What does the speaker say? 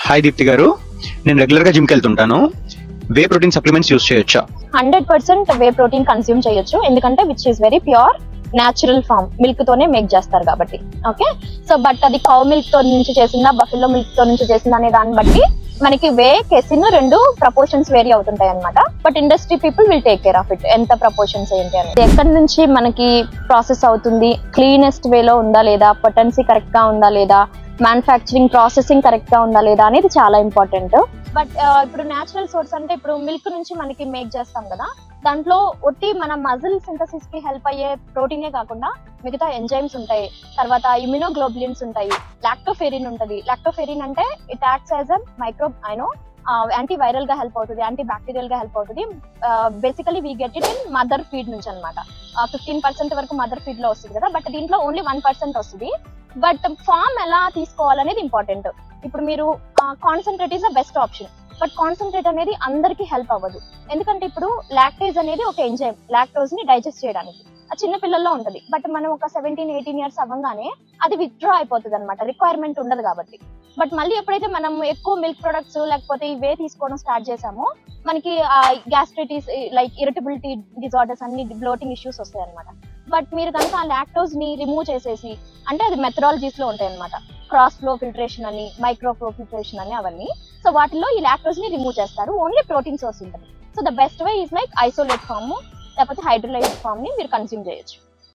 Hi Deepti గారు, నేను regular గా జిమ్ కి వెళ్తుంటాను. వే ప్రోటీన్ సప్లిమెంట్స్ యూస్ చేయొచ్చా? 100% వే ప్రోటీన్ కన్స్యూమ్ చేయొచ్చు, ఎందుకంటే which is very pure natural form, milk తోనే మేక్ చేస్తారు కాబట్టి. ఓకే, సో బట్ అది కౌ మిల్క్ తో నుంచి చేసిందా, బఫెలో మిల్క్ తో నుంచి చేసిందా అనే దాన్ని బట్టి మనకి వే కెసిన్ రెండు ప్రపోర్షన్స్ వేరీ అవుతుంటాయి అనమాట. But industry people will take care of it, ఎంత ప్రపోర్షన్స్ ఏంటి అనేది, ఎక్కడి నుంచి మనకి ప్రాసెస్ అవుతుంది, క్లీనెస్ట్ వేలో ఉందా లేదా, పొటెన్సీ కరెక్ట్ గా ఉందా లేదా, మ్యానుఫ్యాక్చరింగ్ ప్రాసెసింగ్ కరెక్ట్ గా ఉందా లేదా అనేది చాలా ఇంపార్టెంట్. బట్ ఇప్పుడు న్యాచురల్ సోర్స్ అంటే ఇప్పుడు మిల్క్ నుంచి మనకి మేక్ చేస్తాం కదా, దాంట్లో ఒట్టి మన మజిల్ సింథసిస్ కి హెల్ప్ అయ్యే ప్రోటీనే కాకుండా మిగతా ఎంజైమ్స్ ఉంటాయి, తర్వాత ఇమ్యూనోగ్లోబులిన్స్ ఉంటాయి, లాక్టోఫెరిన్ ఉంటుంది. లాక్టోఫెరిన్ అంటే it acts as a microbe anti viral గా హెల్ప్ అవుతుంది, యాంటీ బ్యాక్టీరియల్ గా హెల్ప్ అవుతుంది. Basically we get it in mother feed నుంచి అనమాట. 15% వరకు మదర్ ఫీడ్ లో వస్తుంది కదా, బట్ దీంట్లో ఓన్లీ 1% వస్తుంది. బట్ ఫామ్ ఎలా తీసుకోవాలనేది ఇంపార్టెంట్. ఇప్పుడు మీరు concentrate is the best option, but concentrate అనేది అందరికీ హెల్ప్ అవ్వదు. ఎందుకంటే ఇప్పుడు లాక్టేజ్ అనేది ఒక ఎంజైమ్, లాక్టోజ్ ని డైజెస్ట్ చేయడానికి ఆ చిన్న పిల్లల్లో ఉంటది. బట్ మనం ఒక 17-18 ఇయర్స్ అవ్వగానే అది విత్డ్రా అయిపోతుంది అనమాట, రిక్వైర్మెంట్ ఉండదు కాబట్టి. బట్ మళ్ళీ ఎప్పుడైతే మనం ఎక్కువ మిల్క్ ప్రొడక్ట్స్ లేకపోతే ఇవే తీసుకోవడం స్టార్ట్ చేసామో మనకి గ్యాస్ట్రైటిస్ లైక్ ఇరిటబిలిటీ డిజార్డర్స్ అన్ని, బ్లోటింగ్ ఇష్యూస్ వస్తాయి అనమాట. బట్ మీరు కనుక ఆ లాక్టోజ్ ని రిమూవ్ చేసేసి, అంటే అది మెథడాలజీస్ లో ఉంటాయి అనమాట, క్రాస్ ఫ్లో ఫిల్టరేషన్ అని, మైక్రో ఫ్లో ఫిల్టరేషన్ అని అవన్నీ. సో వాటిలో ఈ లాక్టోజ్ ని రిమూవ్ చేస్తారు, ఓన్లీ ప్రోటీన్ సోర్స్ ఉంటుంది. So the best way is like isolate form లేకపోతే హైడ్రోలైజ్డ్ ఫామ్ ని మీరు కన్స్యూమ్ చేయొచ్చు.